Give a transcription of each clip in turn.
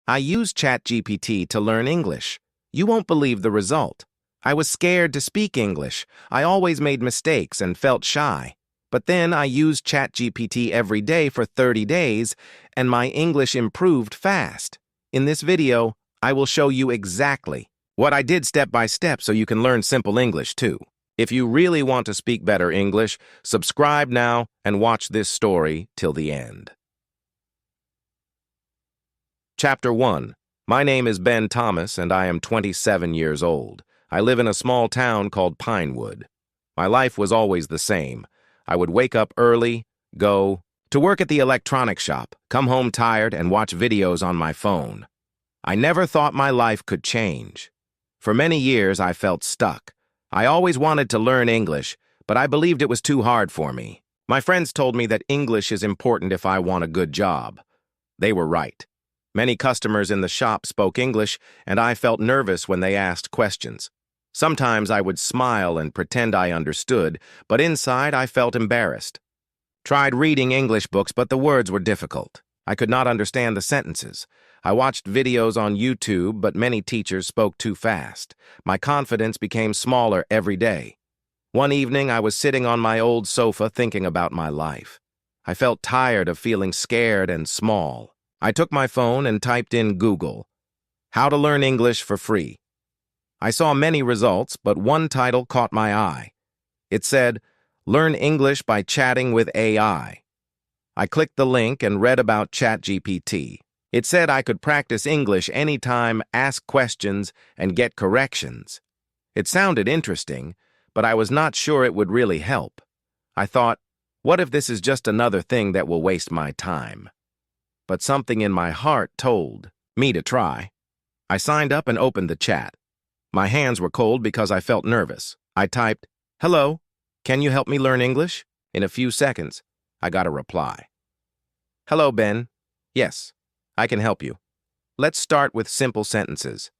I used ChatGPT to learn English. You won't believe the result. I was scared to speak English. I always made mistakes and felt shy. But then I used ChatGPT every day for 30 days, and my English improved fast. In this video, I will show you exactly what I did step by step so you can learn simple English too. If you really want to speak better English, subscribe now and watch this story till the end. Chapter 1. My name is Ben Thomas and I am 27 years old. I live in a small town called Pinewood. My life was always the same. I would wake up early, go to work at the electronics shop, come home tired, and watch videos on my phone. I never thought my life could change. For many years, I felt stuck. I always wanted to learn English, but I believed it was too hard for me. My friends told me that English is important if I want a good job. They were right. Many customers in the shop spoke English, and I felt nervous when they asked questions. Sometimes I would smile and pretend I understood, but inside I felt embarrassed. Tried reading English books, but the words were difficult. I could not understand the sentences. I watched videos on YouTube, but many teachers spoke too fast. My confidence became smaller every day. One evening, I was sitting on my old sofa thinking about my life. I felt tired of feeling scared and small. I took my phone and typed in Google, "How to learn English for free." I saw many results, but one title caught my eye. It said, "Learn English by chatting with AI." I clicked the link and read about ChatGPT. It said I could practice English anytime, ask questions, and get corrections. It sounded interesting, but I was not sure it would really help. I thought, what if this is just another thing that will waste my time? But something in my heart told me to try. I signed up and opened the chat. My hands were cold because I felt nervous. I typed, "Hello, can you help me learn English?" In a few seconds, I got a reply. "Hello, Ben. Yes, I can help you. Let's start with simple sentences."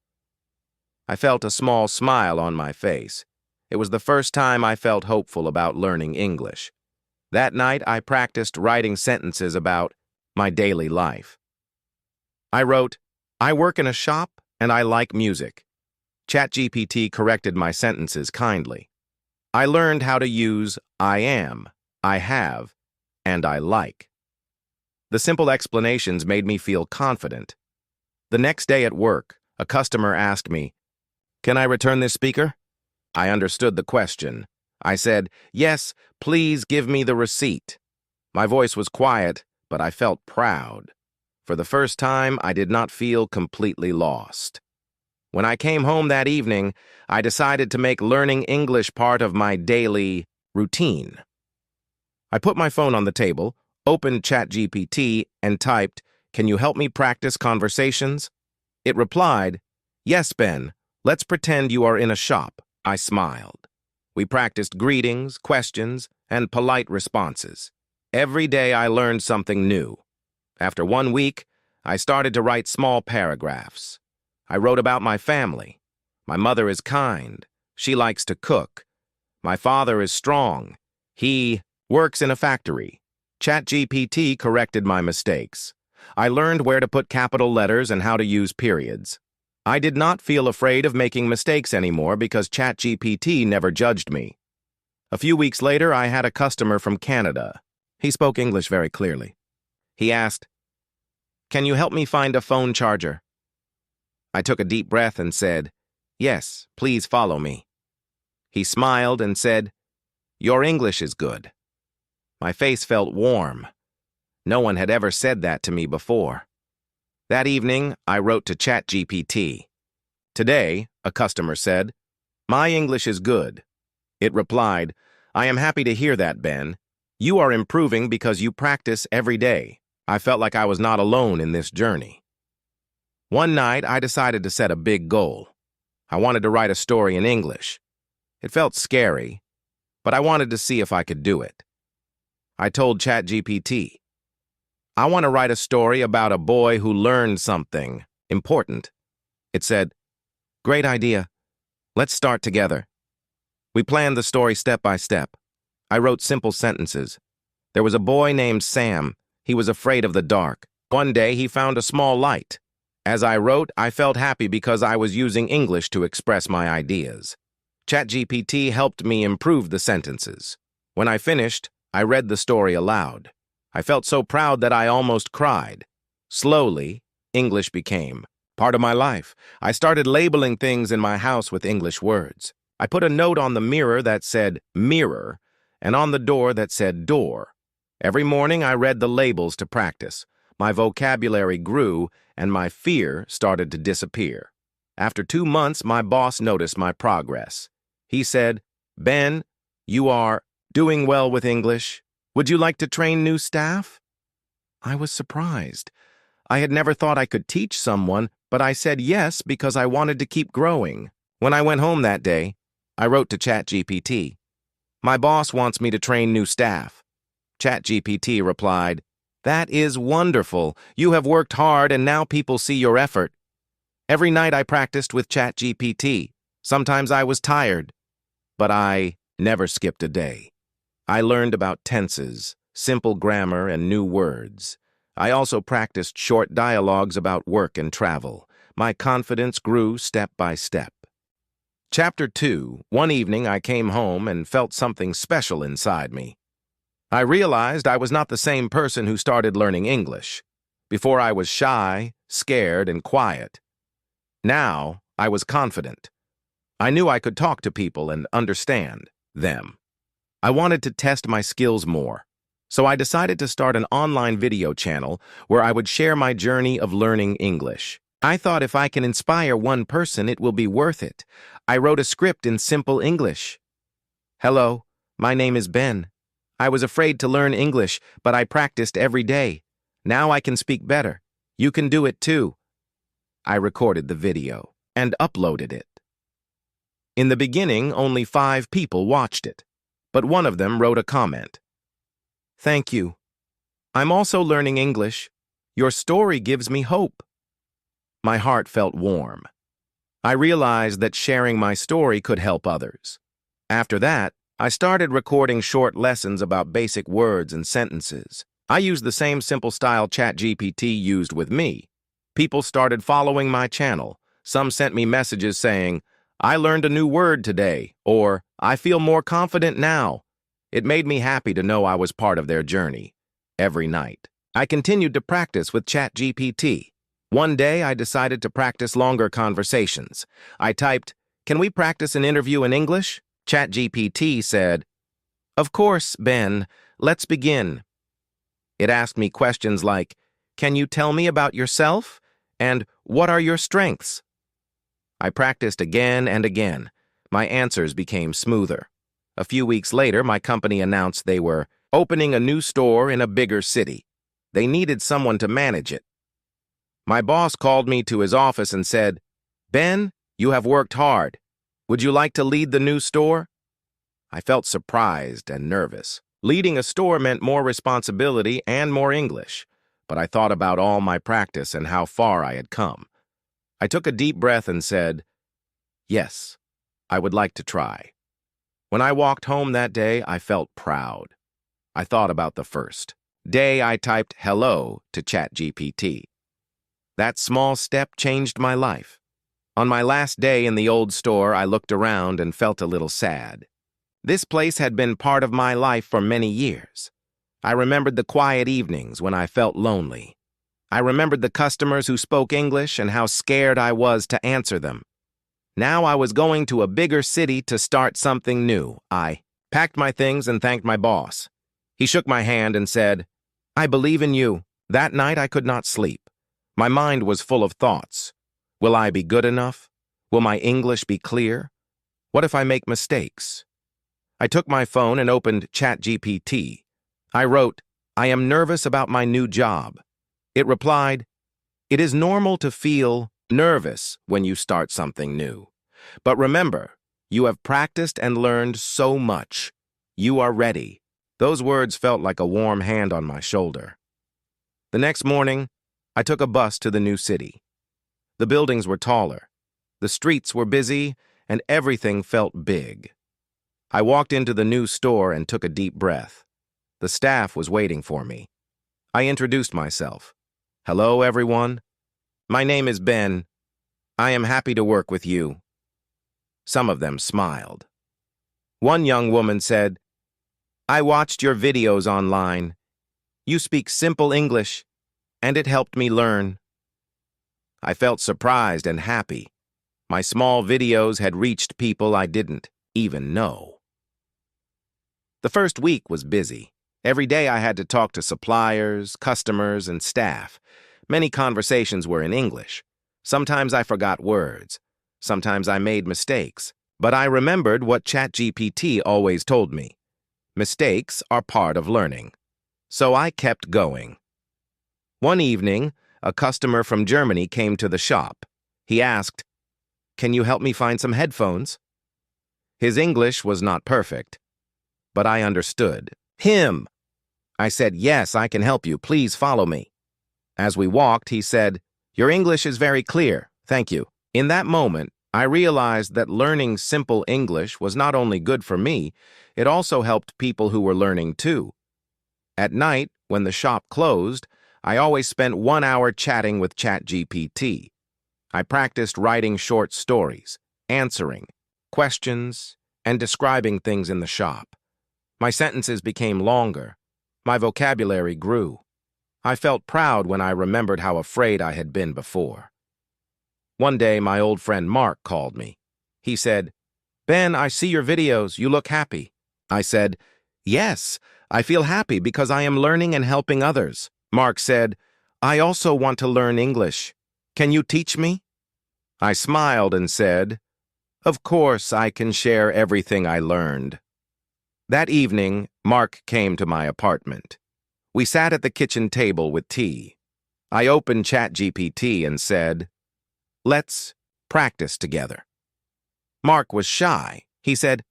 I felt a small smile on my face. It was the first time I felt hopeful about learning English. That night, I practiced writing sentences about my daily life. I wrote, "I work in a shop and I like music." ChatGPT corrected my sentences kindly. I learned how to use I am, I have, and I like. The simple explanations made me feel confident. The next day at work, a customer asked me, "Can I return this speaker?" I understood the question. I said, "Yes, please give me the receipt." My voice was quiet, but I felt proud. For the first time, I did not feel completely lost. When I came home that evening, I decided to make learning English part of my daily routine. I put my phone on the table, opened ChatGPT, and typed, "Can you help me practice conversations?" It replied, "Yes, Ben. Let's pretend you are in a shop." I smiled. We practiced greetings, questions, and polite responses. Every day I learned something new. After 1 week, I started to write small paragraphs. I wrote about my family. My mother is kind. She likes to cook. My father is strong. He works in a factory. ChatGPT corrected my mistakes. I learned where to put capital letters and how to use periods. I did not feel afraid of making mistakes anymore because ChatGPT never judged me. A few weeks later, I had a customer from Canada. He spoke English very clearly. He asked, "Can you help me find a phone charger?" I took a deep breath and said, "Yes, please follow me." He smiled and said, "Your English is good." My face felt warm. No one had ever said that to me before. That evening, I wrote to ChatGPT. "Today," a customer said, "my English is good." It replied, "I am happy to hear that, Ben. You are improving because you practice every day." I felt like I was not alone in this journey. One night, I decided to set a big goal. I wanted to write a story in English. It felt scary, but I wanted to see if I could do it. I told ChatGPT, "I want to write a story about a boy who learned something important." It said, "Great idea. Let's start together." We planned the story step by step. I wrote simple sentences. There was a boy named Sam. He was afraid of the dark. One day, he found a small light. As I wrote, I felt happy because I was using English to express my ideas. ChatGPT helped me improve the sentences. When I finished, I read the story aloud. I felt so proud that I almost cried. Slowly, English became part of my life. I started labeling things in my house with English words. I put a note on the mirror that said mirror and on the door that said door. Every morning I read the labels to practice. My vocabulary grew and my fear started to disappear. After 2 months, my boss noticed my progress. He said, "Ben, you are doing well with English. Would you like to train new staff?" I was surprised. I had never thought I could teach someone, but I said yes because I wanted to keep growing. When I went home that day, I wrote to ChatGPT. "My boss wants me to train new staff." ChatGPT replied, "That is wonderful. You have worked hard and now people see your effort." Every night I practiced with ChatGPT. Sometimes I was tired, but I never skipped a day. I learned about tenses, simple grammar, and new words. I also practiced short dialogues about work and travel. My confidence grew step by step. Chapter 2. One evening I came home and felt something special inside me. I realized I was not the same person who started learning English. Before I was shy, scared, and quiet. Now I was confident. I knew I could talk to people and understand them. I wanted to test my skills more, so I decided to start an online video channel where I would share my journey of learning English. I thought if I can inspire one person, it will be worth it. I wrote a script in simple English. "Hello, my name is Ben. I was afraid to learn English, but I practiced every day. Now I can speak better. You can do it too." I recorded the video and uploaded it. In the beginning, only 5 people watched it, but one of them wrote a comment. "Thank you. I'm also learning English. Your story gives me hope." My heart felt warm. I realized that sharing my story could help others. After that, I started recording short lessons about basic words and sentences. I used the same simple style ChatGPT used with me. People started following my channel. Some sent me messages saying, "I learned a new word today," or "I feel more confident now." It made me happy to know I was part of their journey. Every night, I continued to practice with ChatGPT. One day, I decided to practice longer conversations. I typed, "Can we practice an interview in English?" ChatGPT said, "Of course, Ben. Let's begin." It asked me questions like, "Can you tell me about yourself?" and "What are your strengths?" I practiced again and again. My answers became smoother. A few weeks later, my company announced they were opening a new store in a bigger city. They needed someone to manage it. My boss called me to his office and said, "Ben, you have worked hard. Would you like to lead the new store?" I felt surprised and nervous. Leading a store meant more responsibility and more English, but I thought about all my practice and how far I had come. I took a deep breath and said, "Yes, I would like to try." When I walked home that day, I felt proud. I thought about the first day I typed hello to ChatGPT. That small step changed my life. On my last day in the old store, I looked around and felt a little sad. This place had been part of my life for many years. I remembered the quiet evenings when I felt lonely. I remembered the customers who spoke English and how scared I was to answer them. Now I was going to a bigger city to start something new. I packed my things and thanked my boss. He shook my hand and said, "I believe in you." That night I could not sleep. My mind was full of thoughts. Will I be good enough? Will my English be clear? What if I make mistakes? I took my phone and opened ChatGPT. I wrote, "I am nervous about my new job." It replied, "It is normal to feel nervous when you start something new. But remember, you have practiced and learned so much. You are ready." Those words felt like a warm hand on my shoulder. The next morning, I took a bus to the new city. The buildings were taller, the streets were busy, and everything felt big. I walked into the new store and took a deep breath. The staff was waiting for me. I introduced myself. "Hello, everyone." My name is Ben. I am happy to work with you. Some of them smiled. One young woman said, I watched your videos online. You speak simple English, and it helped me learn. I felt surprised and happy. My small videos had reached people I didn't even know. The first week was busy. Every day I had to talk to suppliers, customers, and staff. Many conversations were in English. Sometimes I forgot words. Sometimes I made mistakes. But I remembered what ChatGPT always told me. Mistakes are part of learning. So I kept going. One evening, a customer from Germany came to the shop. He asked, Can you help me find some headphones? His English was not perfect, but I understood him. I said, Yes, I can help you. Please follow me. As we walked, he said, Your English is very clear. Thank you. In that moment, I realized that learning simple English was not only good for me, it also helped people who were learning too. At night, when the shop closed, I always spent 1 hour chatting with ChatGPT. I practiced writing short stories, answering questions, and describing things in the shop. My sentences became longer. My vocabulary grew. I felt proud when I remembered how afraid I had been before. One day, my old friend Mark called me. He said, Ben, I see your videos. You look happy. I said, Yes, I feel happy because I am learning and helping others. Mark said, I also want to learn English. Can you teach me? I smiled and said, Of course, I can share everything I learned. That evening, Mark came to my apartment. We sat at the kitchen table with tea. I opened ChatGPT and said, Let's practice together. Mark was shy. He said,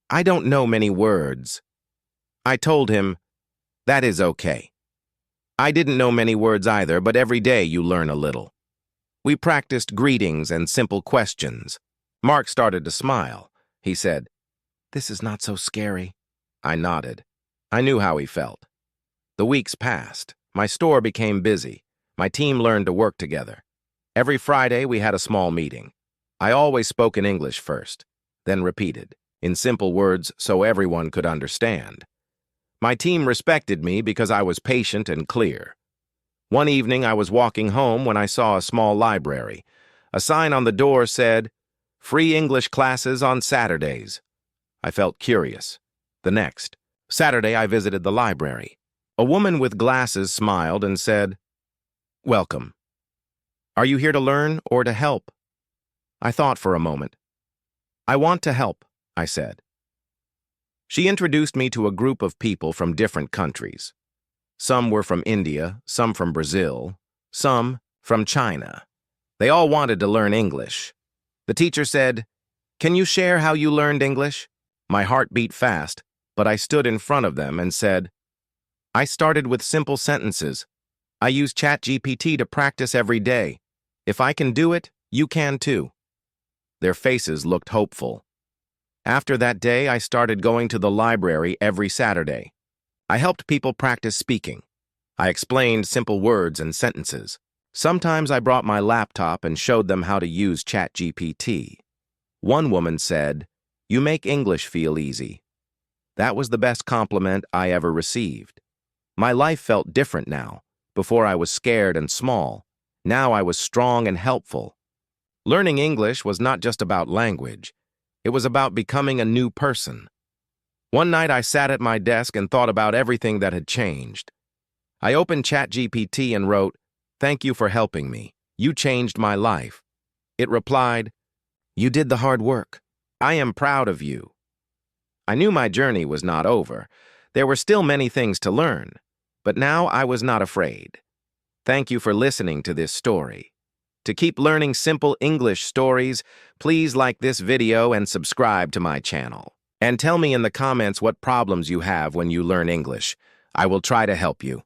I don't know many words. I told him, That is okay. I didn't know many words either, but every day you learn a little. We practiced greetings and simple questions. Mark started to smile. He said, This is not so scary. I nodded. I knew how he felt. The weeks passed. My store became busy. My team learned to work together. Every Friday, we had a small meeting. I always spoke in English first, then repeated, in simple words so everyone could understand. My team respected me because I was patient and clear. One evening, I was walking home when I saw a small library. A sign on the door said, Free English classes on Saturdays. I felt curious. The next Saturday, I visited the library. A woman with glasses smiled and said, Welcome. Are you here to learn or to help? I thought for a moment. I want to help, I said. She introduced me to a group of people from different countries. Some were from India, some from Brazil, some from China. They all wanted to learn English. The teacher said, Can you share how you learned English? My heart beat fast, but I stood in front of them and said, I started with simple sentences. I use ChatGPT to practice every day. If I can do it, you can too. Their faces looked hopeful. After that day, I started going to the library every Saturday. I helped people practice speaking. I explained simple words and sentences. Sometimes I brought my laptop and showed them how to use ChatGPT. One woman said, You make English feel easy. That was the best compliment I ever received. My life felt different now. Before I was scared and small. Now I was strong and helpful. Learning English was not just about language. It was about becoming a new person. One night I sat at my desk and thought about everything that had changed. I opened ChatGPT and wrote, Thank you for helping me. You changed my life. It replied, You did the hard work. I am proud of you. I knew my journey was not over. There were still many things to learn, but now I was not afraid. Thank you for listening to this story. To keep learning simple English stories, please like this video and subscribe to my channel. And tell me in the comments what problems you have when you learn English. I will try to help you.